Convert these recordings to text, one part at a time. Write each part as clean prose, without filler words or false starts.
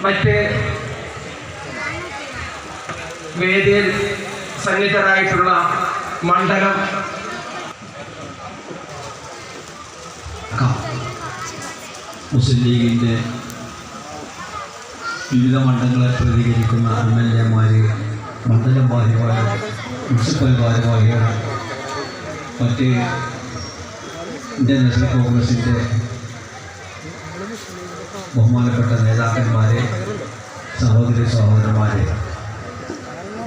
മറ്റ് വേദിയിൽ സന്നിഹിതരായിട്ടുള്ള മണ്ഡലം മുസ്ലിം ലീഗിൻ്റെ വിവിധ മണ്ഡലങ്ങളെ പ്രതികരിക്കുന്ന MLA-മാർ, മണ്ഡലം ഭാരവാഹികൾ, മുനിസിപ്പൽ ഭാരവാഹികൾ, മറ്റ് ഇന്ത്യൻ നാഷണൽ കോൺഗ്രസിൻ്റെ ബഹുമാനപ്പെട്ട നേതാക്കന്മാരെ, സഹോദരി സഹോദരന്മാരെ,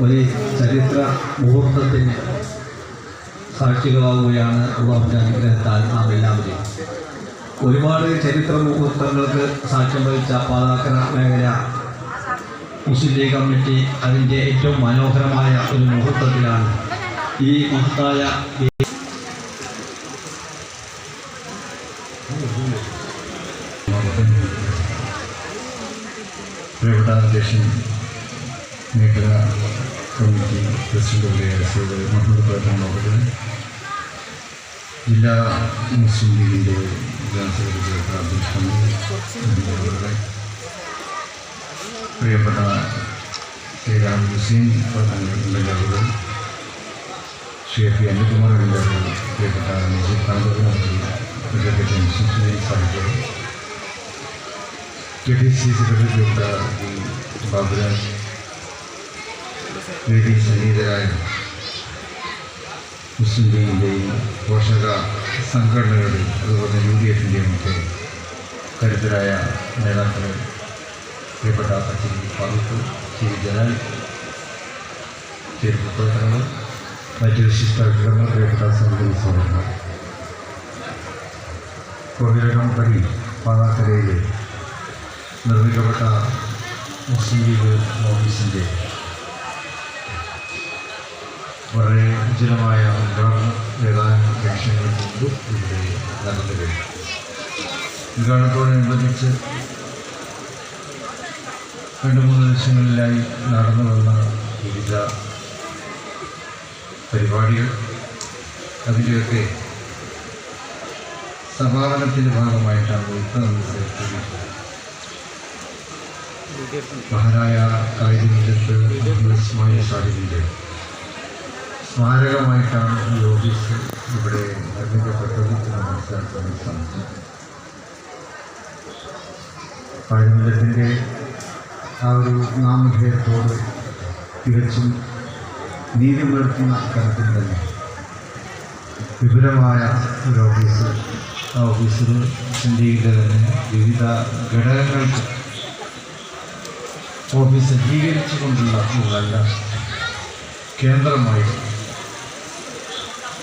ഒരു ചരിത്ര മുഹൂർത്തത്തിന് സാക്ഷികളാവുകയാണ് അള്ളാഹുവിൻ്റെ അനുഗ്രഹത്താൽ നാം എല്ലാവരും. ഒരുപാട് ചരിത്ര മുഹൂർത്തങ്ങൾക്ക് സാക്ഷ്യം വഹിച്ച പാതാക്കര മേഖല മുസ്ലിം ലീഗ് കമ്മിറ്റി അതിൻ്റെ ഏറ്റവും മനോഹരമായ ഒരു മുഹൂർത്തത്തിലാണ് ഈ മഹത്തായ പ്രിയപ്പെട്ട അധ്യക്ഷൻ മേഖല കമ്മിറ്റി പ്രസിഡന്റ് ശ്രീ മുഹമ്മദ് പ്രധാനമന്ത്രി, ജില്ലാ മുസ്ലിം ലീഗിൻ്റെ ജനറൽ സെക്രട്ടറി അധ്യക്ഷൻ, പ്രിയപ്പെട്ട ശ്രീ രാം ഹുസൈൻ പ്രധാനമന്ത്രി, ശ്രീ പി അനിൽകുമാർ പ്രിയപ്പെട്ട നജീബ് താന്തൂർ, പ്രിയപ്പെട്ട മുസ്ലിം സാഹിബ്, KPC സെക്രട്ടറി പ്രിയപ്പെട്ട ബാബുരാജ്, വേദി സന്നിഹിതരായ മുസ്ലിം ലീഗിൻ്റെയും പോഷക സംഘടനകളുടെയും അതുപോലെ UDF-ൻ്റെയും ഒക്കെ കരുത്തരായ നേതാക്കൾ, പ്രിയപ്പെട്ട ശ്രീ ഫാറൂഖ്, ശ്രീ ജലാൽ, ചേരുന്ന പ്രവർത്തനങ്ങൾ, മറ്റ് വിശിഷ്ടാഗ്രഹങ്ങൾ, പ്രിയപ്പെട്ട സഹോദരി സഹോദരന്മാർ, കോവിലകം പടി പാതാക്കരയിൽ നിർമ്മിക്കപ്പെട്ട മുസ്ലിം ലീഗ് ഓഫീസിൻ്റെ വളരെ ഉജ്ജ്വലമായ ഉദ്ഘാടനം ഏതാനും നിമിഷങ്ങൾക്ക് മുമ്പ് ഇവിടെ നടന്നു കഴിഞ്ഞു. ഉദ്ഘാടനത്തോടനുബന്ധിച്ച് 2-3 ദിവസങ്ങളിലായി നടന്നു വന്ന വിവിധ പരിപാടികൾ, അതിൻ്റെയൊക്കെ സമാപനത്തിൻ്റെ ഭാഗമായിട്ടാണ് ഇപ്പോൾ മഹാനായ കായികരംഗത്ത് ഇസ്മായിൽ സാഹിബിൻ്റെ സ്മാരകമായിട്ടാണ് ഈ ഓഫീസ് ഇവിടെ നിർമ്മിക്കപ്പെട്ടത് എന്ന് മനസ്സിലാക്കാൻ സാധിച്ചു. കായികരംഗത്തിൻ്റെ ആ ഒരു നാമധേയത്തോട് തികച്ചും നീതി പുലർത്തുന്ന തരത്തിൽ തന്നെ വിപുലമായ ഒരു ഓഫീസ്, ആ ഓഫീസിൽ ഇന്ത്യയിലെ തന്നെ വിവിധ ഘടകങ്ങൾക്ക് ഓഫീസ് സജ്ജീകരിച്ചുകൊണ്ടുള്ള ഒരു നല്ല കേന്ദ്രമായി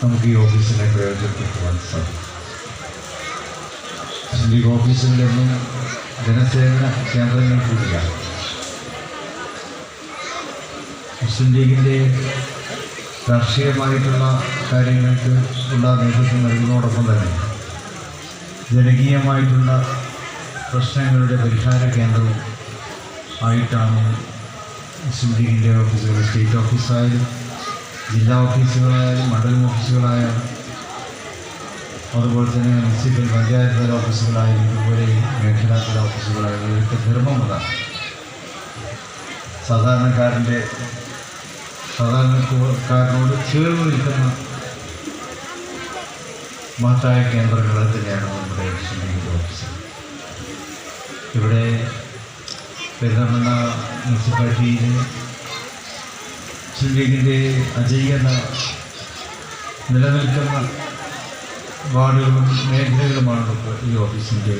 നമുക്ക് ഈ ഓഫീസിനെ പ്രയോജനപ്പെടുത്തുവാൻ സാധിക്കും. മുസ്ലിം ലീഗ് ഓഫീസുകളിലൊന്നും ജനസേവന കേന്ദ്രങ്ങൾ കൂടിയാണ്. മുസ്ലിം ലീഗിൻ്റെ രാഷ്ട്രീയമായിട്ടുള്ള കാര്യങ്ങൾക്ക് ഉള്ള നേതൃത്വം നൽകുന്നതോടൊപ്പം തന്നെ ജനകീയമായിട്ടുള്ള പ്രശ്നങ്ങളുടെ പരിഹാര കേന്ദ്രവും ആയിട്ടാണ് മുസ്ലിം ലീഗിൻ്റെ ഓഫീസുകൾ, സ്റ്റേറ്റ് ഓഫീസായാലും ജില്ലാ ഓഫീസുകളായാലും മണ്ഡലം ഓഫീസുകളായാലും അതുപോലെ തന്നെ മുനിസിപ്പൽ പഞ്ചായത്ത് തല ഓഫീസുകളായാലും ഇതുപോലെ മേഖലാ തല ഓഫീസുകളായാലും ഇതൊക്കെ ധർമ്മമുള്ളതാണ്. സാധാരണക്കാരനോട് ചേർന്ന് നിൽക്കുന്ന മഹത്തായ കേന്ദ്രങ്ങൾ തന്നെയാണ് നമ്മുടെ മുസ്ലിം ലീഗിൻ്റെ ഓഫീസ്. ഇവിടെ പെരുന്തൽമണ്ണ മുനിസിപ്പാലിറ്റിയിൽ മുസ്ലിം ലീഗിൻ്റെ അജയ്യത നിലനിൽക്കുന്ന വാർഡുകളും മേഖലകളുമാണ് ഈ ഓഫീസിൻ്റെ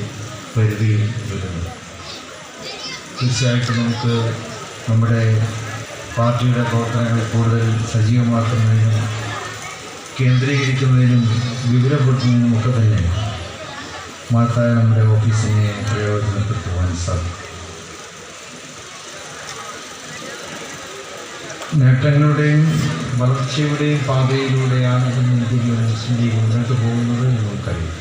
പരിധിയിൽ വരുന്നത്. തീർച്ചയായിട്ടും നമുക്ക് നമ്മുടെ പാർട്ടിയുടെ പ്രവർത്തനങ്ങൾ കൂടുതൽ സജീവമാക്കുന്നതിനും കേന്ദ്രീകരിക്കുന്നതിനും വിപുലപ്പെടുത്തുന്നതിനുമൊക്കെ തന്നെ മഹത്തായ നമ്മുടെ ഓഫീസിനെ പ്രയോജനപ്പെടുത്തുവാൻ സാധിക്കും. നേട്ടങ്ങളുടെയും വളർച്ചയുടെയും പാതയിലൂടെയാണ് ഇന്ത്യയിൽ മുസ്ലിം ലീഗ് മുന്നോട്ട് പോകുന്നത് എന്ന് നമുക്കറിയാം.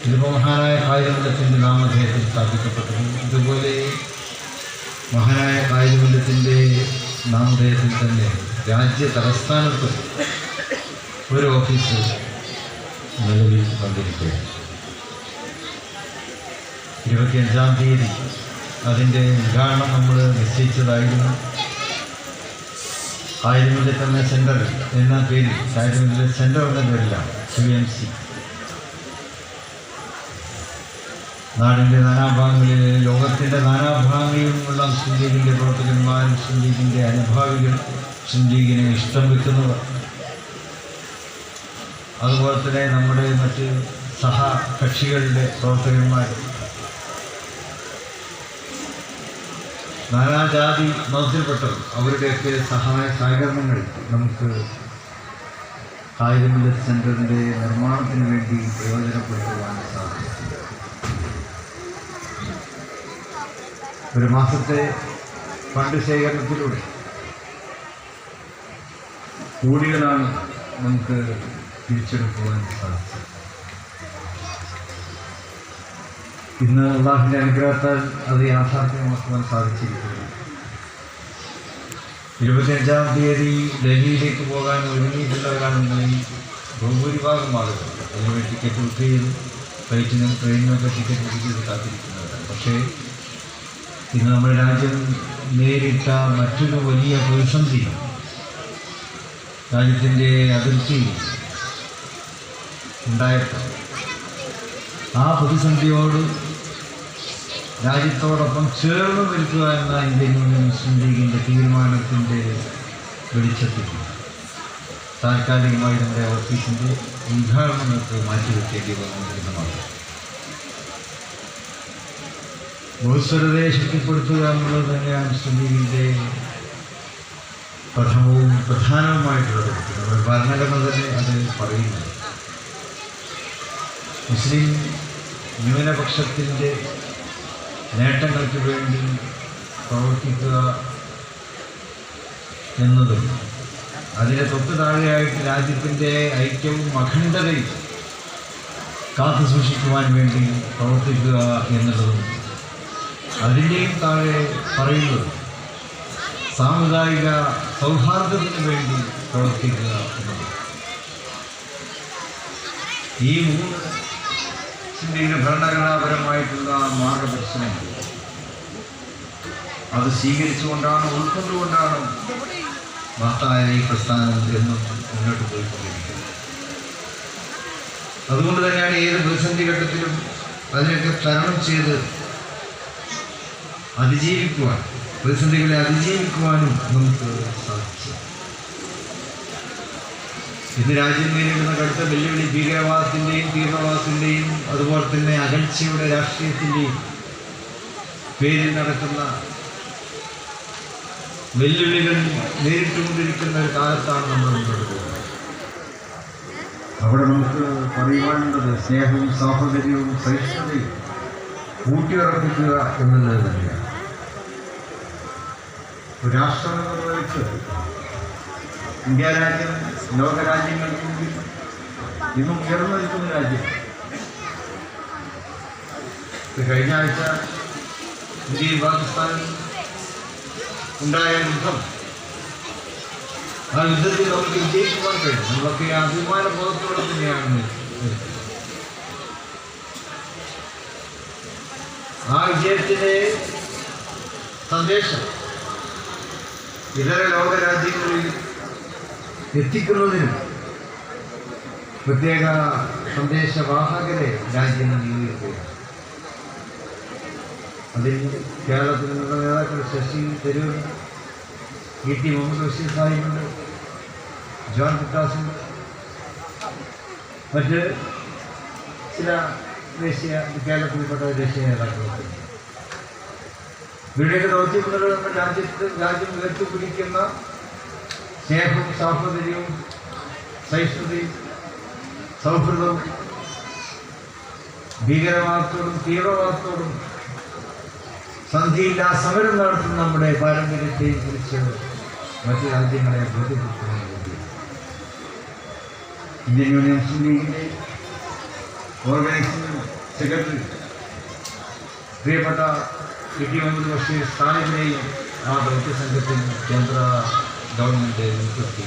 ഇതിപ്പോൾ മഹാനായ കായികമണ്ഡലത്തിൻ്റെ നാമധേയത്തിൽ സ്ഥാപിക്കപ്പെട്ടത്, ഇതുപോലെ മഹാനായ കായികമണ്ഡലത്തിൻ്റെ നാമധേയത്തിൽ തന്നെ രാജ്യ തലസ്ഥാനത്ത് ഒരു ഓഫീസ് നിലവിൽ വന്നിരിക്കുകയാണ്. 25-ാം തീയതി അതിൻ്റെ ഉദ്ഘാടനം നമ്മൾ നിശ്ചയിച്ചതായിരുന്നു. ആയിരമില്ലെ തന്നെ സെൻറ്റർ എന്ന പേരിൽ, ആയിരമില്ലെ സെൻറ്റർ എന്ന പേരിലാണ് QMC. നാടിൻ്റെ നാനാഭാഗങ്ങളിൽ, ലോകത്തിൻ്റെ നാനാഭാഗങ്ങളിലുമുള്ള മുസ്ലിം ലീഗിൻ്റെ പ്രവർത്തകന്മാർ, മുസ്ലിം ലീഗിൻ്റെ അനുഭാവികൾ, മുസ്ലിം ലീഗിനെ ഇഷ്ടം വെക്കുന്നവർ, അതുപോലെ തന്നെ നമ്മുടെ മറ്റ് സഹകക്ഷികളുടെ പ്രവർത്തകന്മാർ, നാനാജാതി മതത്തിൽപ്പെട്ടവർ, അവരുടെയൊക്കെ സഹായ സഹകരണങ്ങൾ നമുക്ക് ആയിരമില്ല സെൻറ്ററിൻ്റെ നിർമ്മാണത്തിന് വേണ്ടി പ്രയോജനപ്പെടുത്തുവാൻ സാധിക്കും. ഒരു മാസത്തെ ഫണ്ട് ശേഖരണത്തിലൂടെ കോടികളാണ് നമുക്ക് തിരിച്ചെടുക്കുവാൻ സാധിച്ചത്. ഇന്ന് അള്ളാഹുവിൻ്റെ അനുഗ്രഹത്താൽ അത് യാഥാർത്ഥ്യമാക്കുവാൻ സാധിച്ചിരിക്കുന്നു. 25-ാം തീയതി ഡൽഹിയിലേക്ക് പോകാൻ ഒരുങ്ങിയിട്ടുള്ളവരാണ് നിങ്ങൾ ബഹുഭൂരിഭാഗം ആളുകൾ. അതിനുവേണ്ടി ടിക്കറ്റ് ബുക്ക് ചെയ്ത് ഫ്ലൈറ്റിനും ട്രെയിനിനൊക്കെ ടിക്കറ്റ് ബുക്ക് ചെയ്ത് കാത്തിരിക്കുന്നവരാണ്. പക്ഷേ ഇന്ന് നമ്മുടെ രാജ്യം നേരിട്ട മറ്റൊരു വലിയ പ്രതിസന്ധി രാജ്യത്തിൻ്റെ അതിർത്തി ഉണ്ടായപ്പോൾ ആ പ്രതിസന്ധിയോട് രാജ്യത്തോടൊപ്പം ചേർന്ന് നിൽക്കുക എന്ന ഇന്ത്യൻ യൂണിയൻ മുസ്ലിം ലീഗിൻ്റെ തീരുമാനത്തിൻ്റെ വെളിച്ചത്തിൽ താൽക്കാലികമായി നമ്മുടെ ഓഫീസിൻ്റെ ഉദ്ഘാടനങ്ങൾക്ക് മാറ്റിവെക്കേണ്ടി വന്നിരിക്കുന്നതാണ്. ബഹുസ്വരതയെ ശക്തിപ്പെടുത്തുക എന്നുള്ളത് തന്നെയാണ് മുസ്ലിം ലീഗിൻ്റെ പ്രഥമവും പ്രധാനവുമായിട്ടുള്ളത്. നമ്മുടെ ഭരണഘടന തന്നെ അത് പറയുന്നത്. മുസ്ലിം ന്യൂനപക്ഷത്തിൻ്റെ നേട്ടങ്ങൾക്ക് വേണ്ടി പ്രവർത്തിക്കുക എന്നതും അതിന് തൊട്ട് താഴെയായിട്ട് രാജ്യത്തിൻ്റെ ഐക്യവും അഖണ്ഡതയും കാത്തു സൂക്ഷിക്കുവാൻ വേണ്ടി പ്രവർത്തിക്കുക എന്നുള്ളതും അതിൻ്റെയും താഴെ പറയുന്നത് സാമുദായിക സൗഹാർദ്ദത്തിന് വേണ്ടി പ്രവർത്തിക്കുക എന്നതും. ഈ മൂന്ന് ഇന്ത്യയിലെ ഭരണഘടനാപരമായിട്ടുള്ള മാർഗദർശനങ്ങൾ അത് സ്വീകരിച്ചുകൊണ്ടാണ്, ഉൾക്കൊണ്ടുകൊണ്ടാണ് മഹത്തായ ഈ പ്രസ്ഥാനം എന്നും മുന്നോട്ട് പോയിക്കൊണ്ടിരിക്കുന്നത്. അതുകൊണ്ട് തന്നെയാണ് ഏത് പ്രതിസന്ധി ഘട്ടത്തിലും അതിനൊക്കെ തരണം ചെയ്ത് അതിജീവിക്കുവാൻ, പ്രതിസന്ധികളെ അതിജീവിക്കുവാനും നമുക്ക് സാധിച്ചു. ഇന്ന് രാജ്യം നേരിടുന്ന കടുത്ത വെല്ലുവിളി ഭീകരവാദത്തിൻ്റെയും തീവ്രവാദത്തിൻ്റെയും അതുപോലെ തന്നെ അകൽച്ചയുടെ രാഷ്ട്രീയത്തിൻ്റെയും പേരിൽ നടക്കുന്ന വെല്ലുവിളികൾ നേരിട്ടുകൊണ്ടിരിക്കുന്ന ഒരു കാലത്താണ് നമ്മൾ മുന്നോട്ട് പോകുന്നത്. അവിടെ നമുക്ക് പറയുവാനുള്ളത് സ്നേഹവും സാഹോദര്യവും സഹിഷ്ണുതയും ഊട്ടിയുറപ്പിക്കുക എന്നുള്ളത് തന്നെയാണ്. ഒരു രാഷ്ട്രം എന്ന നിലയ്ക്ക് ഇന്ത്യ രാജ്യം ലോകരാജ്യങ്ങൾക്ക് മുമ്പിൽ ഇന്നും ഉയർന്നു നിൽക്കുന്ന രാജ്യം. കഴിഞ്ഞ ആഴ്ച ഇന്ത്യയും പാകിസ്ഥാനും ഉണ്ടായ യുദ്ധം, ആ യുദ്ധത്തിൽ നമുക്ക് വിജയിക്കുവാൻ കഴിയും. നമ്മളൊക്കെ അഭിമാന ബോധത്തോടെ തന്നെയാണ്. ആ വിജയത്തിൻ്റെ സന്ദേശം ഇതര ലോകരാജ്യങ്ങളിൽ എത്തിക്കുന്നതിനും പ്രത്യേക സന്ദേശവാഹകരെ രാജ്യം നിയോഗിക്കുകയാണ്. അതിൽ കേരളത്തിൽ നിന്നുള്ള നേതാക്കൾ ശശി തരൂർ, ET മുഹമ്മദ് ബഷീർ സാഹിബുണ്ട്, ജോൺ കുട്ടാസുണ്ട്, മറ്റ് ചില കേരളത്തിൽപ്പെട്ട ദേശീയ നേതാക്കളൊക്കെ. ഇവരുടെയൊക്കെ ദൗത്യങ്ങളുടെ നമ്മുടെ രാജ്യം ഉയർത്തിപ്പിടിക്കുന്ന സ്നേഹവും സാഹോദര്യവും സഹിഷ്ണുതയും സൗഹൃദവും ഭീകരവാദത്തോടും തീവ്രവാദത്തോടും സന്ധിയില്ലാ സമരം നടത്തുന്ന നമ്മുടെ പാരമ്പര്യത്തെയും കുറിച്ച് മറ്റു രാജ്യങ്ങളെ ബോധ്യപ്പെടുത്തുന്നതിന് വേണ്ടി ഇന്ത്യൻ യൂണിയൻ മുസ്ലിം ലീഗിൻ്റെ ഓർഗനൈസിംഗ് സെക്രട്ടറി പ്രിയപ്പെട്ട ET മുഹമ്മദ് ബഷീർ സാഹിബിനെയും ആ ദൗത്യസംഘത്തിൽ കേന്ദ്ര ഗവൺമെൻറ് ഉൾപ്പെടുത്തി.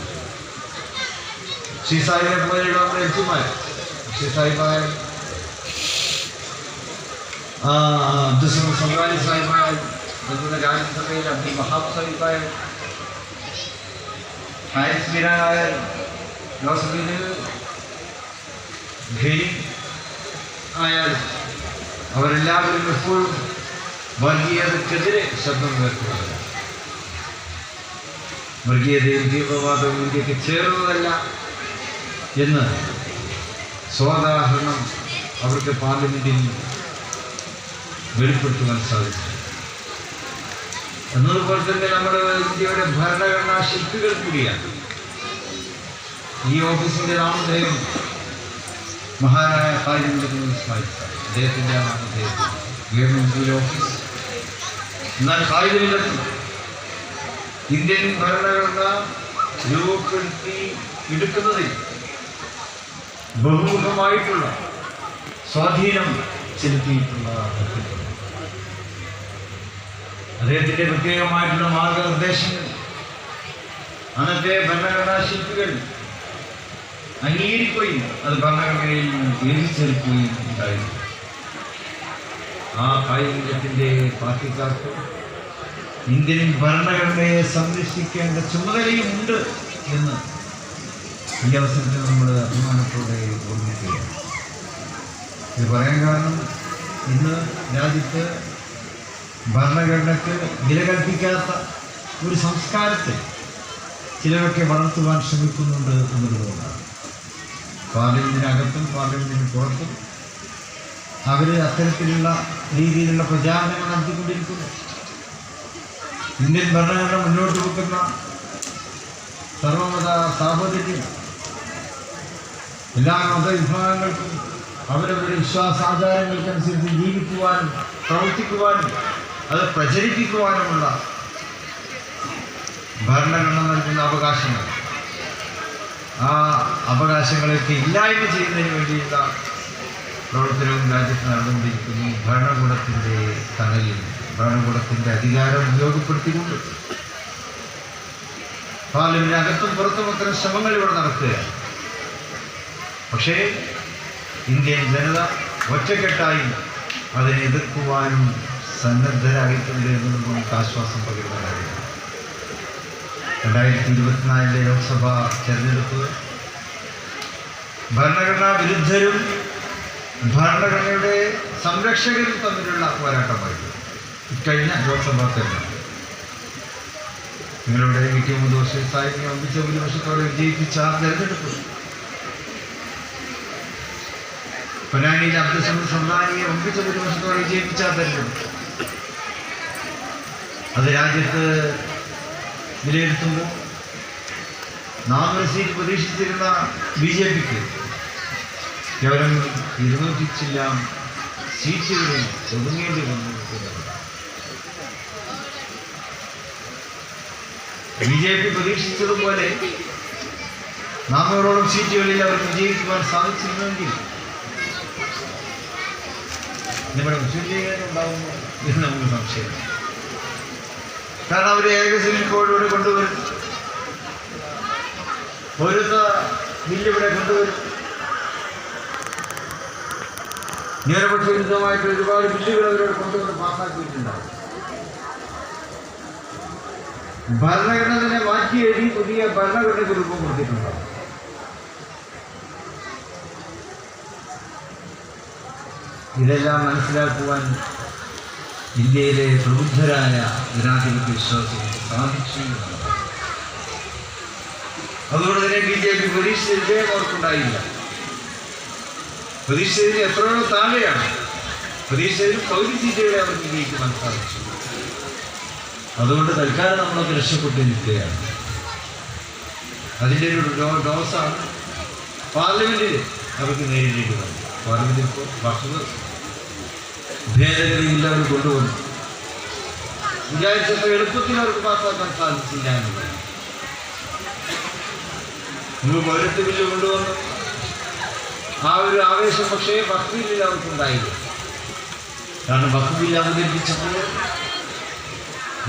ശ്രീ സാഹിബിനെ പോലെയുള്ള നമ്മുടെ MP-മാർ, ശ്രീ സാഹിബായ അബ്ദുൽ സംഘാനി സാഹിബായ, അതുപോലെ രാജ്യസഭയിൽ അബ്ദുൽ വഹാബ് സാഹിബായ, ഹാരിസ് മീരാനായ, ലോക്സഭയിൽ ഖനി ആയാലും അവരെല്ലാവരും എപ്പോഴും വർഗീയതക്കെതിരെ ശബ്ദം ഉയർത്തുന്നവരാണ്. വർഗീയതയും തീവ്രവാദവും ഇന്ത്യക്ക് ചേർന്നതല്ല എന്ന് സ്വോദാഹരണം അവർക്ക് പാർലമെൻറ്റിൽ വെളിപ്പെടുത്തുവാൻ സാധിച്ചു. എന്നതുപോലെ തന്നെ നമ്മുടെ ഇന്ത്യയുടെ ഭരണഘടനാ ശില്പികൾ കൂടിയാണ്. ഈ ഓഫീസിൻ്റെ നാമധേയം മഹാനായ കായികത്തിൽ സ്മരിച്ച അദ്ദേഹത്തിൻ്റെ നാമധേയത്തിൽ ഗവൺമെൻറ് ഓഫീസ്. എന്നാൽ കായികത്തിൽ ഇന്ത്യൻ ഭരണഘടന രൂപപ്പെടുത്തി എടുക്കുന്നതിൽ ബഹുമുഖമായിട്ടുള്ള സ്വാധീനം ചെലുത്തിയിട്ടുള്ള വ്യക്തിത്വം. അദ്ദേഹത്തിൻ്റെ പ്രത്യേകമായിട്ടുള്ള മാർഗനിർദ്ദേശങ്ങൾ അന്നത്തെ ഭരണഘടനാ ശില്പികൾ അംഗീകരിക്കുകയും അത് ഭരണഘടനയിൽ എഴുതിച്ചേർക്കുകയും ഉണ്ടായിരുന്നു. ആ കായികത്തിൻ്റെ പാർട്ടിക്കാർക്ക് ഇന്ത്യൻ ഭരണഘടനയെ സംരക്ഷിക്കേണ്ട ചുമതലയുമുണ്ട് എന്ന് ഈ അവസരത്തിൽ നമ്മൾ അഭിമാനത്തോടെ ഓർമ്മിക്കുകയാണ്. ഇത് പറയാൻ കാരണം ഇന്ന് രാജ്യത്ത് ഭരണഘടനയ്ക്ക് വില കൽപ്പിക്കാത്ത ഒരു സംസ്കാരത്തെ ചിലരൊക്കെ വളർത്തുവാൻ ശ്രമിക്കുന്നുണ്ട് എന്നുള്ളതുകൊണ്ടാണ്. പാർലമെൻറ്റിനകത്തും പാർലമെൻറ്റിന് പുറത്തും അവർ അത്തരത്തിലുള്ള രീതിയിലുള്ള പ്രചാരണങ്ങൾ നടത്തിക്കൊണ്ടിരിക്കുന്നു. ഇന്ത്യൻ ഭരണഘടന മുന്നോട്ട് വെക്കുന്ന സർവമത സാഹോദര്യം എല്ലാ മതവിഭാഗങ്ങൾക്കും അവരവരുടെ വിശ്വാസാചാരങ്ങൾക്കനുസരിച്ച് ജീവിക്കുവാനും പ്രവർത്തിക്കുവാനും അത് പ്രചരിപ്പിക്കുവാനുമുള്ള ഭരണഘടന നൽകുന്ന അവകാശങ്ങൾ, ആ അവകാശങ്ങളൊക്കെ ഇല്ലായ്മ ചെയ്യുന്നതിന് വേണ്ടിയുള്ള പ്രവർത്തനവും രാജ്യത്ത് നടന്നുകൊണ്ടിരിക്കുന്നു. ഭരണകൂടത്തിൻ്റെ തണലിൽ ഭരണകൂടത്തിൻ്റെ അധികാരം ഉപയോഗപ്പെടുത്തിക്കൊണ്ട് പാർലമെന്റിനകത്തും പുറത്തും അത്തരം ശ്രമങ്ങൾ ഇവിടെ നടക്കുകയാണ്. പക്ഷേ ഇന്ത്യൻ ജനത ഒറ്റക്കെട്ടായി അതിനെ എതിർക്കുവാനും സന്നദ്ധരായിട്ടുണ്ട് എന്നതും നമുക്ക് ആശ്വാസം പകരുന്ന കാര്യമാണ്. 2024 ലോക്സഭാ തെരഞ്ഞെടുപ്പ് ഭരണഘടനാ വിരുദ്ധരും ഭരണഘടനയുടെ സംരക്ഷകരും തമ്മിലുള്ള പോരാട്ടമായിരുന്നു ഇക്കഴിഞ്ഞ ലോക്സഭാ തെരഞ്ഞെടുപ്പ്. നിങ്ങളുടെ ഏറ്റവും ദോഷസായി ഒന്നിച്ച ഭൂരിപക്ഷത്തോടെ വിജയിപ്പിച്ച തെരഞ്ഞെടുപ്പ്, പൊന്നാനിയിൽ അബ്ദുൽ സംഘാനിയെ ഒന്നിച്ച ഭൂരിപക്ഷത്തോടെ വിജയിപ്പിച്ച തെരഞ്ഞെടുപ്പ്, അത് രാജ്യത്ത് വിലയിരുത്തുമ്പോൾ 400 സീറ്റ് പ്രതീക്ഷിച്ചിരുന്ന BJPക്ക് കേവലം 200 ചില്ലാം സീറ്റുകളിൽ ഒതുങ്ങേണ്ടി വന്നു. BJP പ്രതീക്ഷിച്ചതുപോലെ 400ഓളം സീറ്റുകളിൽ അവർ വിജയിക്കുവാൻ സാധിച്ചിരുന്നെങ്കിൽ നമ്മുടെ മുസ്ലിം ലീഗിന് ഉണ്ടാകുന്നു എന്ന് നമുക്ക് സംശയം. കാരണം അവർ ഏകസിവിൽ കോഡിലൂടെ കൊണ്ടുവരും, പൗരത്വ ബില്ലിവിടെ കൊണ്ടുവരും, ന്യൂനപക്ഷ വിരുദ്ധമായിട്ട് ഒരുപാട് ബില്ലുകൾ അവരോട് കൊണ്ടുവന്ന് പാസ്സാക്കിയിട്ടുണ്ടാവും. ഭരണഘടന തന്നെ മാറ്റി എഴുതി പുതിയ ഭരണഘടനയ്ക്ക് രൂപം കൊടുത്തിട്ടുണ്ടാവും. ഇതെല്ലാം മനസ്സിലാക്കുവാൻ ഇന്ത്യയിലെ പ്രബുദ്ധരായ ജനാധിപത്യ വിശ്വാസികൾക്ക് സാധിച്ചു. അതുകൊണ്ട് തന്നെ BJP പ്രതീക്ഷിച്ചതിന്റെ അവർക്കുണ്ടായില്ല. പ്രതീക്ഷിച്ചതിന് എത്രയോ താഴെയാണ്. പ്രതീക്ഷിച്ചതിന് പകുതി സീറ്റുകളെ അവർക്ക് വിജയിക്കുവാൻ സാധിച്ചു. അതുകൊണ്ട് തൽക്കാലം നമ്മളൊക്കെ രക്ഷപ്പെട്ടു നിൽക്കുകയാണ്. അതിൻ്റെ ഒരു ഡോസാണ് പാർലമെന്റിൽ അവർക്ക് നേരിടേണ്ടി വന്നത്. പാർലമെന്റിൽ ഇപ്പോൾ വഖഫ് ഭേദഗതിയിൽ അവർ കൊണ്ടുവന്നു. വിചാരിച്ചപ്പോൾ എളുപ്പത്തിൽ അവർക്ക് പാസ്സാക്കാൻ സാധിച്ചില്ല എന്നുള്ളത്. മുമ്പ് പൗരത്വ ബില്ല് കൊണ്ടുവന്നു. ആ ഒരു ആവേശം പക്ഷേ വഖഫ് ബില്ലിൽ അവർക്കുണ്ടായില്ല. കാരണം വഖഫ് ബില്ല് അവതരിപ്പിച്ചപ്പോൾ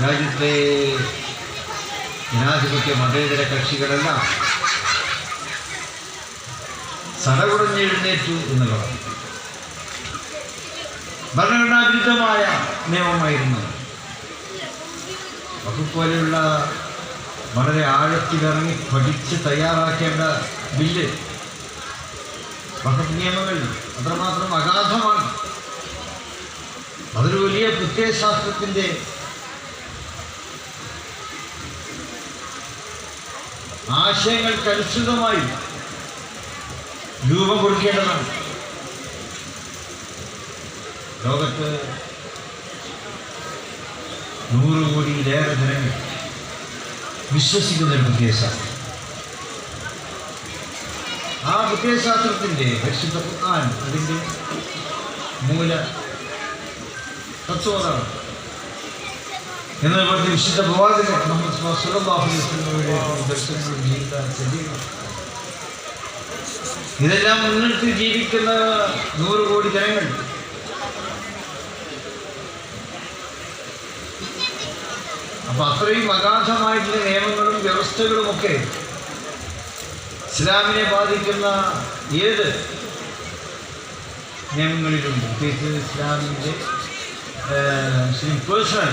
രാജ്യത്തെ ജനാധിപത്യ മതേതര കക്ഷികളെല്ലാം സടകുടഞ്ഞെഴുന്നേറ്റു എന്നുള്ളതാണ്. ഭരണഘടനാവിരുദ്ധമായ നിയമമായിരുന്നു. വഖഫ് പോലെയുള്ള വളരെ ആഴത്തിലിറങ്ങി പഠിച്ച് തയ്യാറാക്കേണ്ട ബില്ല്, വഖഫ് നിയമങ്ങൾ അത്രമാത്രം അഗാധമാണ്. അതൊരു വലിയ പ്രത്യയശാസ്ത്രത്തിൻ്റെ ആശയങ്ങൾക്കനുസൃതമായി രൂപം കൊടുക്കേണ്ടതാണ്. ലോകത്ത് 100 കോടിയിലേറെ ജനങ്ങൾ വിശ്വസിക്കുന്ന ഒരു പ്രത്യയശാസ്ത്രം. ആ പ്രത്യയശാസ്ത്രത്തിൻ്റെ പരിശുദ്ധ ഖുർആൻ അതിൻ്റെ മൂല തത്വമാണ്. എന്നാൽ പറഞ്ഞ വിശുദ്ധ പ്രവാചകൻ മുഹമ്മദ് സ്വല്ലല്ലാഹു അലൈഹി വസല്ലമയുടെ ദർശനങ്ങളും ജീവിത ചര്യകളും ഇതെല്ലാം മുൻനിർത്തി ജീവിക്കുന്ന 100 കോടി ജനങ്ങൾ അപ്പൊ അത്രയും അഗാധമായിട്ടുള്ള നിയമങ്ങളും വ്യവസ്ഥകളുമൊക്കെ ഇസ്ലാമിനെ ബാധിക്കുന്ന ഏത് നിയമങ്ങളിലുണ്ട്. പ്രത്യേകിച്ച് ഇസ്ലാമിൻ്റെ മുസ്ലിം പേഴ്സണൽ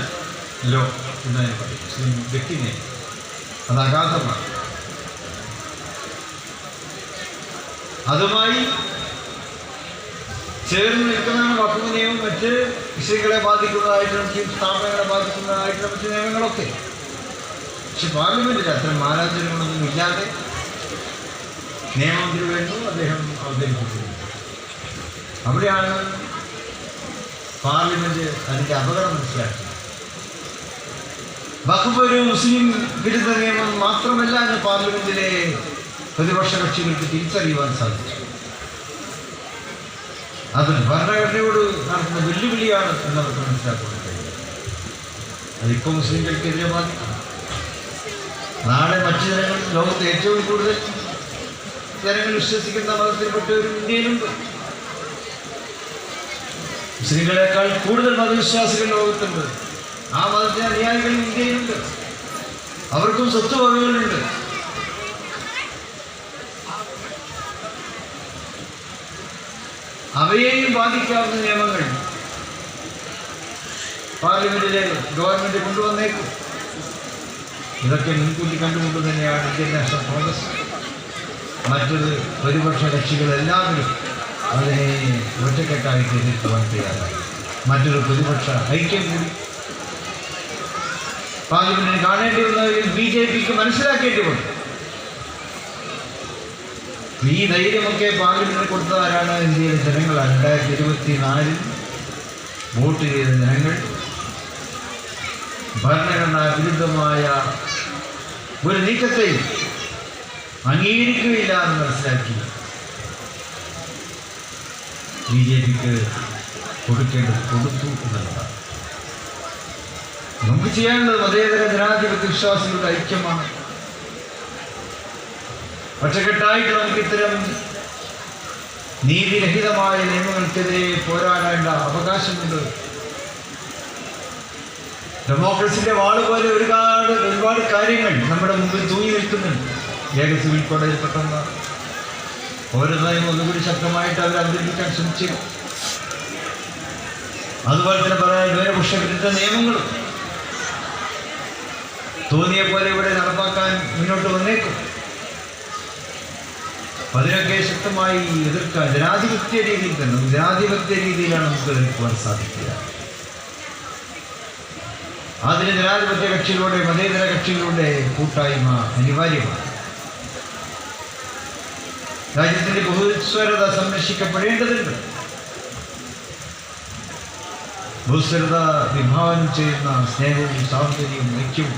ലോ എന്നതിനെ പറയും, മുസ്ലിം വ്യക്തിനെ അത് അഗാധമാണ്. അതുമായി ചേർന്ന് നിൽക്കുന്നതാണ് വഖഫ് നിയമം. മറ്റ് മുസ്ലിങ്ങളെ ബാധിക്കുന്നതായിട്ടുള്ള മുസ്ലിം സ്ഥാപനങ്ങളെ ബാധിക്കുന്നതായിട്ടുള്ള മറ്റ് നിയമങ്ങളൊക്കെ. പക്ഷെ പാർലമെന്റിൽ അത്തരം മാരാചരണങ്ങളൊന്നും ഇല്ലാതെ നിയമമന്ത്രി വേണ്ടു അദ്ദേഹം അവതരിപ്പിക്കുന്നു. അവിടെയാണ് പാർലമെന്റ് അതിൻ്റെ അപകടം മനസ്സിലാക്കി. വഖഫ് ഒരു മുസ്ലിം വിരുദ്ധ നിയമം മാത്രമല്ല എന്ന് പാർലമെന്റിലെ പ്രതിപക്ഷ കക്ഷികൾക്ക് തിരിച്ചറിയുവാൻ സാധിച്ചു. അത് ഭരണഘടനയോട് നടത്തുന്ന വെല്ലുവിളിയാണ് എന്നവർക്ക് മനസ്സിലാക്കാൻ കഴിയും. അതിപ്പോൾ മുസ്ലിംകൾക്കെതിരെ ബാധിക്കും. നാളെ മറ്റു ജനങ്ങൾ, ലോകത്ത് ഏറ്റവും കൂടുതൽ ജനങ്ങൾ വിശ്വസിക്കുന്ന മതത്തിൽപ്പെട്ടവരും ഇന്ത്യയിലുണ്ട്. മുസ്ലിങ്ങളെക്കാൾ കൂടുതൽ മതവിശ്വാസികൾ ലോകത്തുണ്ട്. ആ മതത്തിന് അനുയായികൾ ഇന്ത്യയിലുണ്ട്. അവർക്കും സ്വത്തുവകകളുണ്ട്. അവയെയും ബാധിക്കാവുന്ന നിയമങ്ങൾ പാർലമെന്റിലെ ഗവൺമെന്റ് കൊണ്ടുവന്നേക്കും. ഇതൊക്കെ മുൻകൂട്ടി കണ്ടുകൊണ്ട് തന്നെയാണ് ഇന്ത്യൻ നാഷണൽ കോൺഗ്രസ് മറ്റൊരു പ്രതിപക്ഷ കക്ഷികളെല്ലാവരും അതിനെ ഒറ്റക്കെട്ടായിട്ട് എതിർക്കുവാൻ തയ്യാറായി. മറ്റൊരു പ്രതിപക്ഷ ഐക്യം കൂടി പാർലമെന്റിന് കാണേണ്ടി വന്നതിൽ BJPക്ക് മനസ്സിലാക്കേണ്ടി വന്നു. ഈ ധൈര്യമൊക്കെ പാർലമെന്റിന് കൊടുത്തവരാണ് ഇന്ത്യയിലെ ജനങ്ങളാണ്. 2024 വോട്ട് ചെയ്ത ജനങ്ങൾ ഭരണഘടനാ വിരുദ്ധമായ ഒരു നീക്കത്തെയും അംഗീകരിക്കുകയില്ല എന്ന് മനസ്സിലാക്കി BJPക്ക് കൊടുക്കേണ്ടത് കൊടുത്തു എന്നുള്ളതാണ്. നമുക്ക് ചെയ്യാനുള്ളത് മതേതര ജനാധിപത്യ വിശ്വാസികളുടെ ഐക്യമാണ്. ഒറ്റക്കെട്ടായിട്ട് നമുക്ക് ഇത്തരം നീതിരഹിതമായ നിയമങ്ങൾക്കെതിരെ പോരാടേണ്ട അവകാശമുണ്ട്. ഡെമോക്രസിന്റെ വാള് പോലെ ഒരുപാട് കാര്യങ്ങൾ നമ്മുടെ മുമ്പിൽ തൂങ്ങി നിൽക്കുന്നുണ്ട്. ഏക സിവിൽ കോടതിയിൽ പെട്ടെന്ന് ഓരോ നയം ഒന്നുകൂടി ശക്തമായിട്ട് അവർ അവതരിപ്പിക്കാൻ ശ്രമിച്ചു. അതുപോലെ തന്നെ പറയാൻ ന്യൂനപക്ഷ വിരുദ്ധ നിയമങ്ങളും തോന്നിയ പോലെ ഇവിടെ നടപ്പാക്കാൻ മുന്നോട്ട് വന്നേക്കും. അതിനൊക്കെ ശക്തമായി എതിർക്കാൻ ജനാധിപത്യ രീതിയിലാണ് നമുക്ക് എതിർക്കുവാൻ സാധിക്കുക. അതിന് ജനാധിപത്യ കക്ഷികളുടെ, മതേതര കക്ഷികളുടെ കൂട്ടായ്മ അനിവാര്യമാണ്. രാജ്യത്തിന്റെ ബഹുസ്വരത സംരക്ഷിക്കപ്പെടേണ്ടതുണ്ട്. ബഹുസ്വരത വിഭാവനം ചെയ്യുന്ന സ്നേഹവും സാഹോദര്യവും ഐക്യവും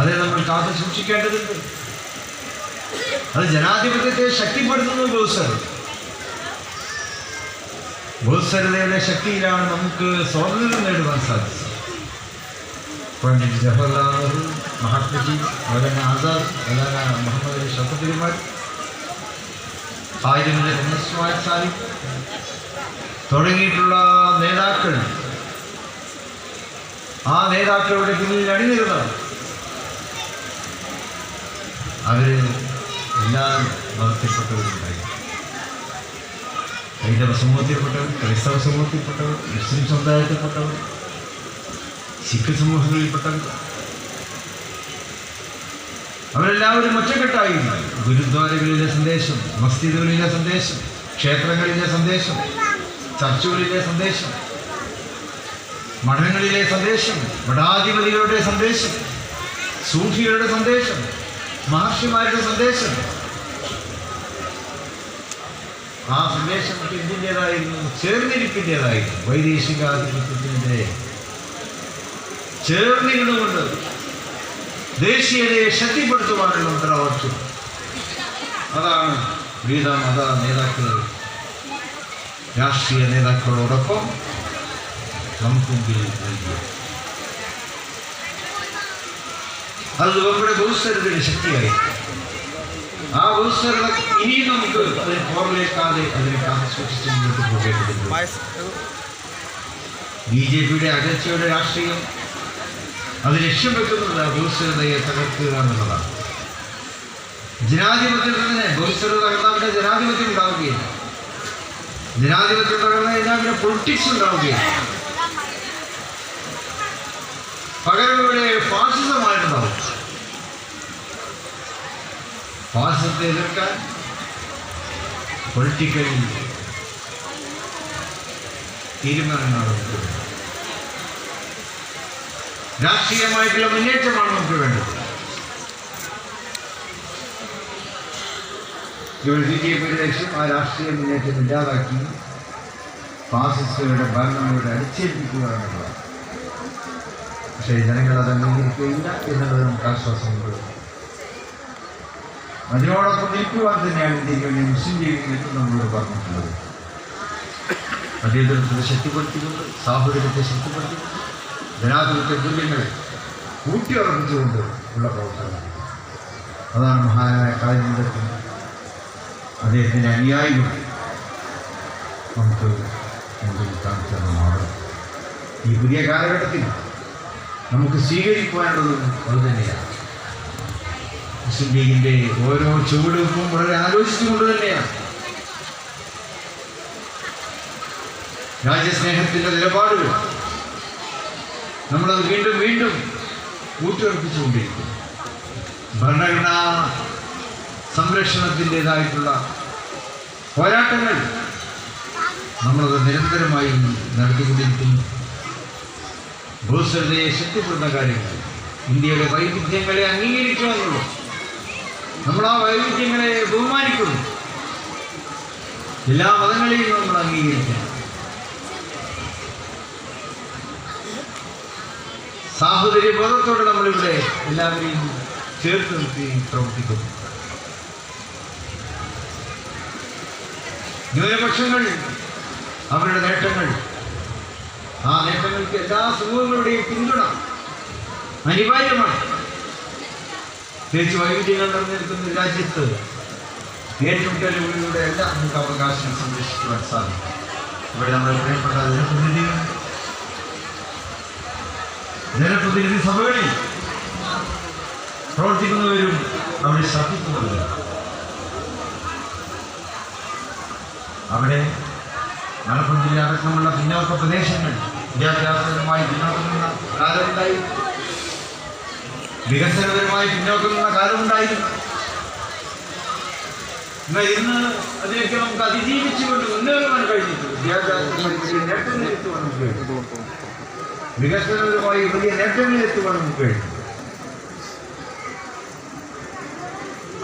അത് നമ്മൾ കാത്തു സൂക്ഷിക്കേണ്ടതുണ്ട്. അത് ജനാധിപത്യത്തെ ശക്തിപ്പെടുത്തുന്നത് ബഹുസ്വരതയുടെ ശക്തിയിലാണ് നമുക്ക് സ്വാതന്ത്ര്യം നേടുവാൻ സാധിച്ചത്. പണ്ഡിറ്റ് ജവഹർലാൽ നെഹ്റു, മഹാത്മജി, മൗലാന ആസാദ്, മൗലാന മുഹമ്മദ് അലി ഷൗക്കത്ത്, ആയിരങ്ങളുടെ കമ്മ്യൂണിസ്റ്റ് സാഹിബ് തുടങ്ങിയിട്ടുള്ള നേതാക്കൾ, ആ നേതാക്കളുടെ പിന്നിൽ അണിനിരുന്നവർ അവര് എല്ലാ മതത്തിൽപ്പെട്ടവരുണ്ടായി. ഹൈന്ദവ സമൂഹത്തിൽപ്പെട്ടവർ, ക്രൈസ്തവ സമൂഹത്തിൽപ്പെട്ടവർ, മുസ്ലിം സമുദായത്തിൽപ്പെട്ടവർ, സിഖ് സമൂഹങ്ങളിൽപ്പെട്ടവർ, അവരെല്ലാവരും ഒറ്റക്കെട്ടായിരുന്നു. ഗുരുദ്വാരകളിലെ സന്ദേശം, മസ്ജിദുകളിലെ സന്ദേശം, ക്ഷേത്രങ്ങളിലെ സന്ദേശം, ചർച്ചുകളിലെ സന്ദേശം, മഠങ്ങളിലെ സന്ദേശം, മഠാധിപതികളുടെ സന്ദേശം, സൂഫികളുടെ സന്ദേശം, മഹർഷിമാരുടെ സന്ദേശം, ആ സന്ദേശം എന്തിൻ്റെതായിരുന്നു? ചേർന്നിരിപ്പിൻ്റെതായിരുന്നു. വൈദേശികാധിപത്യത്തിനെതിരെ ചേർന്നിരുന്നുകൊണ്ട് ദേശീയതയെ ശക്തിപ്പെടുത്തുവാനുള്ള മുദ്രാവാക്യം. അതാണ് വിവിധ മത നേതാക്കൾ, രാഷ്ട്രീയ നേതാക്കളോടൊപ്പം നമുക്ക് മുമ്പിൽ നൽകിയത്. അത് നമ്മുടെ ബഹുസ്വരതയുടെ ശക്തിയായി. ആ ബഹുസ്വരത ഇനിയും നമുക്ക് അതിന് പോർലേക്കാതെ അതിനെ കാത്തു സൂക്ഷിച്ച് മുന്നോട്ട് പോകേണ്ടതുണ്ട്. BJP-യുടെ അകൽച്ചയുടെ രാഷ്ട്രീയം അത് ലക്ഷ്യം വെക്കുന്നത് ബഹുസ്വരതയെ തകർക്കുക എന്നുള്ളതാണ്. ജനാധിപത്യത്തിന് ബഹുസ്വരത തകർന്നാവിടെ ജനാധിപത്യം ഉണ്ടാവുകയില്ല. ജനാധിപത്യം തകർന്നു കഴിഞ്ഞാൽ പിന്നെ പൊളിറ്റിക്സ് ഉണ്ടാവുകയില്ല. പകരം ഇവിടെ ഫാസിസമായിട്ടുണ്ടാവും. ഫാസിസത്തെ എതിർക്കാൻ പൊളിറ്റിക്കൽ തീരുമാനങ്ങളാണ് നമുക്ക് വേണ്ടത്. രാഷ്ട്രീയമായിട്ടുള്ള മുന്നേറ്റമാണ് നമുക്ക് വേണ്ടത്. ഇവിടെ BJP-യുടെ ലക്ഷ്യം ആ രാഷ്ട്രീയ മുന്നേറ്റം ഇല്ലാതാക്കി ഫാസിസ്റ്റുകളുടെ ഭരണങ്ങളുടെ അടിച്ചേൽപ്പിക്കുക എന്നുള്ളതാണ്. പക്ഷേ ജനങ്ങൾ അത് അംഗീകരിക്കുകയില്ല എന്നുള്ളത് നമുക്ക് ആശ്വാസമുണ്ട്. അതിനോടൊപ്പം നിൽക്കുവാൻ തന്നെയാണ് ഇന്ത്യക്ക് വേണ്ടി മുസ്ലിം ലീഗിൽ നമ്മളോട് പറഞ്ഞിട്ടുള്ളത്. മതേതരത്വത്തെ ശക്തിപ്പെടുത്തിക്കൊണ്ട്, സാഹോദര്യത്തെ ശക്തിപ്പെടുത്തിക്കൊണ്ട്, ജനാധിപത്യ മൂല്യങ്ങളെ ഊട്ടിയുറപ്പിച്ചുകൊണ്ട് ഉള്ള പ്രവർത്തനം. അതാണ് മഹാനായ കാലിന്ദത്തിൽ അദ്ദേഹത്തിൻ്റെ അനുയായികൾ നമുക്ക് മുമ്പിൽ കാണിച്ചു തന്ന മാതൃക. ഈ പുതിയ കാലഘട്ടത്തിൽ നമുക്ക് സ്വീകരിക്കുവാനുള്ളതും അതുതന്നെയാണ്. മുസ്ലിം ലീഗിൻ്റെ ഓരോ ചുവടുവെപ്പും വളരെ ആലോചിച്ചുകൊണ്ട് തന്നെയാണ്. രാജ്യസ്നേഹത്തിൻ്റെ നിലപാടുകൾ നമ്മളത് വീണ്ടും വീണ്ടും ഊട്ടിയുറപ്പിച്ചുകൊണ്ടിരിക്കും. ഭരണഘടനാ സംരക്ഷണത്തിൻ്റെതായിട്ടുള്ള പോരാട്ടങ്ങൾ നമ്മളത് നിരന്തരമായി നടത്തിക്കൊണ്ടിരിക്കുന്നു. ബഹുസ്വരതയെ ശക്തിപ്പെടുന്ന കാര്യങ്ങൾ, ഇന്ത്യയുടെ വൈവിധ്യങ്ങളെ അംഗീകരിക്കുക എന്നുള്ളൂ. നമ്മൾ ആ വൈവിധ്യങ്ങളെ ബഹുമാനിക്കുന്നു. എല്ലാ മതങ്ങളെയും നമ്മൾ അംഗീകരിക്കണം. സാഹോദര്യ ബോധത്തോടെ നമ്മളിവിടെ എല്ലാവരെയും ചേർത്ത് നിർത്തി പ്രവർത്തിക്കുന്നു. ന്യൂനപക്ഷങ്ങൾ അവരുടെ നേട്ടങ്ങൾ, ആ നേട്ടങ്ങൾക്ക് എല്ലാ സമൂഹങ്ങളുടെയും പിന്തുണ അനിവാര്യമാണ്. പ്രത്യേകിച്ച് വൈവിധ്യങ്ങൾ നിലനിൽക്കുന്ന രാജ്യത്ത് ഏറ്റുമുട്ടലുകളിലൂടെ എല്ലാം നമുക്ക് അവകാശം സംരക്ഷിക്കുവാൻ സാധിക്കും. ഇവിടെ നമ്മുടെ പ്രിയപ്പെട്ട ജനപ്രതിനിധി സഭകളിൽ പ്രവർത്തിക്കുന്നവരും അവിടെ ശ്രദ്ധിക്കുന്നുണ്ട്. അവിടെ മലപ്പുറം ജില്ല അടക്കമുള്ള പിന്നോക്ക പ്രദേശങ്ങൾ വിദ്യാഭ്യാസപരമായി പിന്നോക്കം നിന്ന കാലമുണ്ടായിരുന്നു, വികസനപരമായി പിന്നോക്കം നിന്ന കാലമുണ്ടായിരുന്നു. എന്നാൽ ഇന്ന് അതിനൊക്കെ നമുക്ക് അതിജീവിച്ചുകൊണ്ട് മുന്നേറുവാൻ കഴിഞ്ഞിട്ടുണ്ട്. വിദ്യാഭ്യാസത്തിൽ വലിയ നേട്ടങ്ങളിലെത്തുവാൻ നമുക്ക് കഴിഞ്ഞു. വികസനപരമായി വലിയ നേട്ടങ്ങളിലെത്തുവാൻ നമുക്ക് കഴിഞ്ഞു.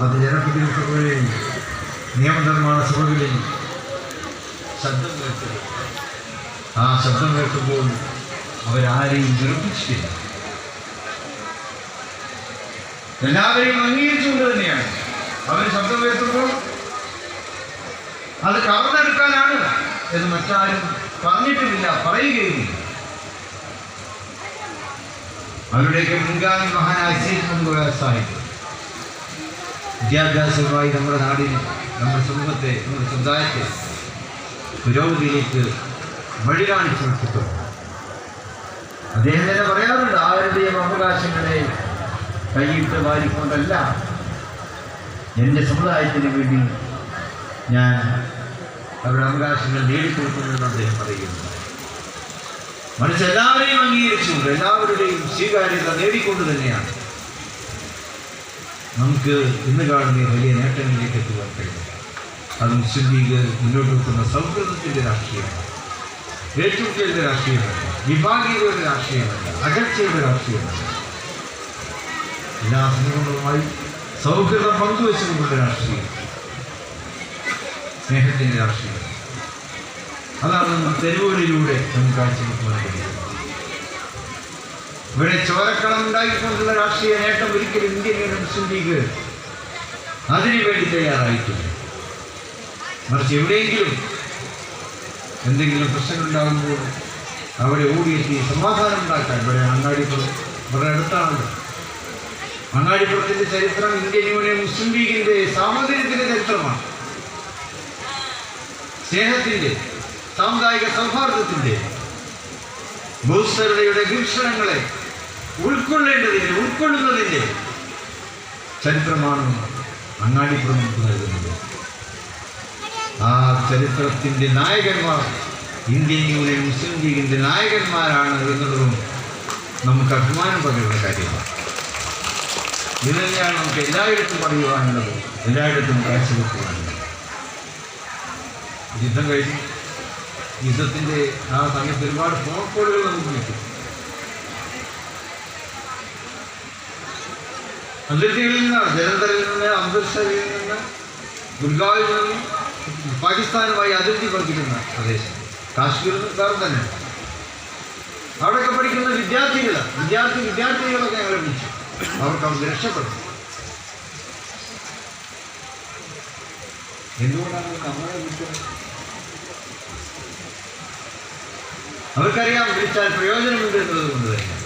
അത് ജനപ്രതിനിധി സഭകളിൽ, നിയമനിർമ്മാണ സഭകളിൽ ശബ്ദം കേൾക്കുക. ആ ശബ്ദം കേൾക്കുമ്പോൾ അവരാരെയും വെറുപ്പിച്ചിട്ടില്ല. എല്ലാവരെയും അംഗീകരിച്ചുകൊണ്ട് തന്നെയാണ് അവർ ശബ്ദം ഉയർത്തുമ്പോൾ അത് കവർന്നെടുക്കാനാണ് എന്ന് മറ്റാരും പറഞ്ഞിട്ടുമില്ല, പറയുകയുമില്ല. അവരുടെയൊക്കെ മുൻഗാമി മഹാനായ സാഹിബ് വിദ്യാഭ്യാസമായി നമ്മുടെ നാടിനെ, നമ്മുടെ സമൂഹത്തെ, നമ്മുടെ സമുദായത്തെ പുരോഗതിയിലേക്ക് വഴി കാണിച്ചു നിർത്തിട്ടുണ്ട്. അദ്ദേഹം തന്നെ പറയാറുണ്ട്, ആരുടെയും അവകാശങ്ങളെ കൈയിട്ട് വാരിക്കൊണ്ടല്ല എൻ്റെ സമുദായത്തിന് വേണ്ടി ഞാൻ അവരുടെ അവകാശങ്ങൾ നേടിക്കൊടുക്കുമെന്ന് അദ്ദേഹം പറയുന്നു. മറിച്ചെല്ലാവരെയും അംഗീകരിച്ചുകൊണ്ട് എല്ലാവരുടെയും സ്വീകാര്യത നേടിക്കൊണ്ട് തന്നെയാണ് നമുക്ക് ഇന്ന് കാണുന്ന വലിയ നേട്ടങ്ങളിലേക്ക് എത്തുവാൻ കഴിയും. അത് മുസ്ലിം ലീഗ് മുന്നോട്ട് വെക്കുന്ന സൗഹൃദത്തിൻ്റെ രാഷ്ട്രീയമാണ്, ഏറ്റുമുട്ടലിൻ്റെ രാഷ്ട്രീയമല്ല, വിഭാഗീയതയുടെ രാഷ്ട്രീയമല്ല, അകൽച്ചയുടെ രാഷ്ട്രീയമല്ല. എല്ലാ സമൂഹങ്ങളുമായി സൗഹൃദം പങ്കുവെച്ചുകൊണ്ടുള്ള രാഷ്ട്രീയം, സ്നേഹത്തിൻ്റെ രാഷ്ട്രീയം. അതാണ് നമ്മൾ തെരുവുകളിലൂടെ നമുക്ക് കാഴ്ചവെക്കുവാൻ കഴിയുന്നത്. ഇവിടെ ചോരക്കളം ഉണ്ടാക്കിക്കൊണ്ടുള്ള രാഷ്ട്രീയ നേട്ടം ഒരിക്കലും ഇന്ത്യൻ യൂണിയൻ മുസ്ലിം ലീഗ് അതിനു വേണ്ടി തയ്യാറായിട്ടില്ല. മറിച്ച് എവിടെയെങ്കിലും എന്തെങ്കിലും പ്രശ്നങ്ങളുണ്ടാകുമ്പോൾ അവിടെ ഓടിയെത്തി സമാധാനം ഉണ്ടാക്കാൻ. ഇവിടെ അങ്ങാടിപ്പുറം വളരെ അടുത്താണല്ലോ. അങ്ങാടിപ്പുറത്തിൻ്റെ ചരിത്രം ഇന്ത്യൻ യൂണിയൻ മുസ്ലിം ലീഗിൻ്റെ സാഹോദര്യത്തിൻ്റെ ചരിത്രമാണ്. സ്നേഹത്തിൻ്റെ, സാമുദായിക സൗഹാർദ്ദത്തിൻ്റെ, ഭൂസ്വരതയുടെ വീക്ഷണങ്ങളെ ഉൾക്കൊള്ളുന്നതിൻ്റെ ചരിത്രമാണ് അങ്ങാടിപ്പുറം നമുക്ക് നൽകുന്നത്. ആ ചരിത്രത്തിൻ്റെ നായകന്മാർ ഇന്ത്യൻ യൂണിയൻ മുസ്ലിം ലീഗിൻ്റെ നായകന്മാരാണ് എന്നുള്ളതും നമുക്ക് അഭിമാനം പകരുന്ന കാര്യമാണ്. ഇത് തന്നെയാണ് നമുക്ക് എല്ലായിടത്തും പറയുവാനുള്ളത്, എല്ലായിടത്തും കാഴ്ചവെക്കുവാനുള്ളത്. യുദ്ധം കഴിഞ്ഞു. യുദ്ധത്തിൻ്റെ ആ സമയത്ത് ഒരുപാട് ഫോൺ കോളുകൾ നമുക്ക് കിട്ടും. അതിർത്തികളിൽ നിന്നാണ്, ജലന്ധറിൽ നിന്ന്, അമൃത്സറിൽ നിന്ന്, ഗുർഗാവിൽ നിന്ന് പാകിസ്ഥാനുമായി അതിർത്തി പങ്കിടുന്ന പ്രദേശം. കാശ്മീരിൽ വേറെ തന്നെ. അവിടെയൊക്കെ പഠിക്കുന്ന വിദ്യാർത്ഥികളൊക്കെ ഞങ്ങളെ വിളിച്ചു. അവർക്ക് അവർ രക്ഷപ്പെടും. എന്തുകൊണ്ടാണ് നമ്മളെ വിളിച്ചത്? അവർക്കറിയാം വിളിച്ചാൽ പ്രയോജനമുണ്ട് എന്നുള്ളത് കൊണ്ട് തന്നെ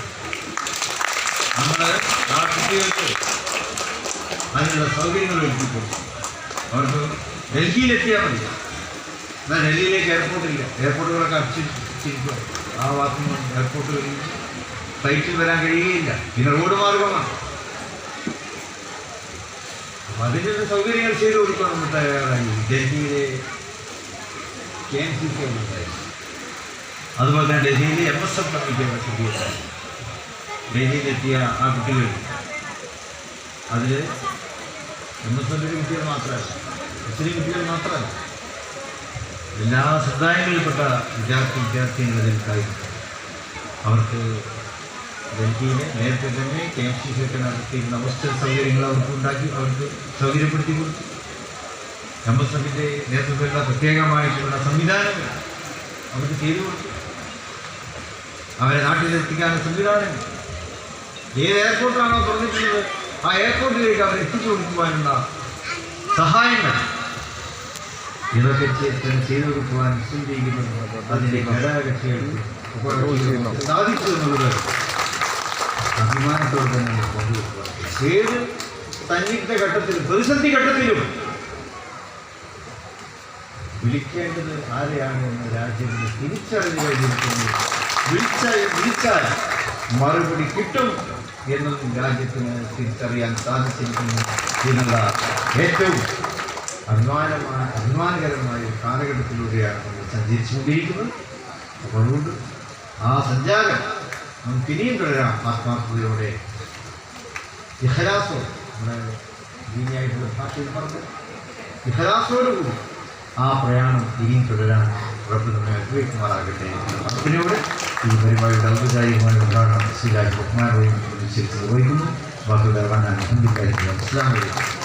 നമ്മൾ ആ കുട്ടികൾക്ക് അതിനുള്ള സൗകര്യങ്ങൾ ഒരുക്കിക്കൊടുക്കും. അവർക്ക് ഡൽഹിയിലെത്തിയാൽ മതി. എന്നാൽ ഡൽഹിയിലേക്ക് എയർപോർട്ടില്ല. എയർപോർട്ടുകളൊക്കെ അടച്ചിരിക്കുക. ആ ഭാഗത്തുനിന്ന് എയർപോർട്ടുകളിൽ ഫ്ലൈറ്റിൽ വരാൻ കഴിയുകയില്ല. പിന്നെ റോഡ് മാർഗമാണ്. അപ്പം അതിൻ്റെ സൗകര്യങ്ങൾ ചെയ്തു കൊടുക്കാൻ നമ്മൾ തയ്യാറായി. ഡൽഹിയിലെ KMCC ഉണ്ടായി. അതുപോലെ തന്നെ ഡൽഹിയിലെ MSF കമ്മിറ്റിയുടെ സ്ഥിതിയുണ്ടായി. ഡൽഹിയിലെത്തിയ ആ കുട്ടികൾ അതിൽ MSFൻ്റെ കുട്ടികൾ മാത്രമല്ല, മുസ്ലിം കുട്ടികൾ മാത്രമല്ല, എല്ലാ സമുദായങ്ങളിൽപ്പെട്ട വിദ്യാർത്ഥിനികളിലേക്കായി അവർക്ക് ഡൽഹിയിലെ നേരത്തെ തന്നെ KMCC ഒക്കെ നടത്തിയിരുന്ന ഹോസ്റ്റൽ സൗകര്യങ്ങൾ അവർക്ക് ഉണ്ടാക്കി, അവർക്ക് സൗകര്യപ്പെടുത്തി കൊടുത്തു. MSFൻ്റെ നേതൃത്വത്തിലുള്ള പ്രത്യേകമായിട്ടുള്ള സംവിധാനങ്ങൾ അവർക്ക് ചെയ്തു കൊടുത്തു. അവരെ നാട്ടിലെത്തിക്കാനുള്ള സംവിധാനങ്ങൾ ഏത് എയർപോർട്ടാണോ തുറന്നിട്ടുള്ളത് ആ എയർപോർട്ടിലേക്ക് അവർ എത്തിച്ചു കൊടുക്കുവാനുള്ള സഹായങ്ങൾ ഇതൊക്കെ ചെയ്തു കൊടുക്കുവാൻ മുസ്ലിം ലീഗിനും അതിൻ്റെ ഘടകകക്ഷികൾക്ക് സാധിച്ചു എന്നുള്ളത് അഭിമാനത്തോടെ തന്നെ പങ്കുവെക്കുക. ഏത് സന്നിഗ്ധ ഘട്ടത്തിലും പ്രതിസന്ധി ഘട്ടത്തിലും വിളിക്കേണ്ടത് ആരെയാണ് എന്ന രാജ്യത്തിന് തിരിച്ചറിഞ്ഞു കഴിഞ്ഞിരിക്കുന്നു. വിളിച്ചാൽ മറുപടി കിട്ടും എന്നും രാജ്യത്തിന് തിരിച്ചറിയാൻ സാധിച്ചിരിക്കുന്നു എന്നുള്ള ഏറ്റവും അഭിമാനകരമായ ഒരു കാലഘട്ടത്തിലൂടെയാണ് നമ്മൾ സഞ്ചരിച്ചുകൊണ്ടിരിക്കുന്നത്. അപ്പോൾ അതുകൊണ്ട് ആ സഞ്ചാരം നമുക്ക് ഇനിയും തുടരാം. ആത്മാർത്ഥതയോടെ, ഇഖ്ലാസോടെ, നമ്മുടെ ദീനിയായിട്ടുള്ള ഭാഷയിൽ പറഞ്ഞ് ഇഖ്ലാസോടുകൂടി ആ പ്രയാണം ഇനിയും തുടരാൻ റബ്ബ് നമ്മെ അനുഗ്രഹിക്കുമാറാകട്ടെ. അതിനോട് ഈ പരിപാടിയുടെ ഔപചാരികമായ ഉദ്ഘാടനം ശ്രീരാജ് ബഹ്മാൻ നിർവഹിക്കുന്നു. വാക്കുകൾ അലഹംദുലില്ലാഹി. അസ്സലാമു അലൈക്കും.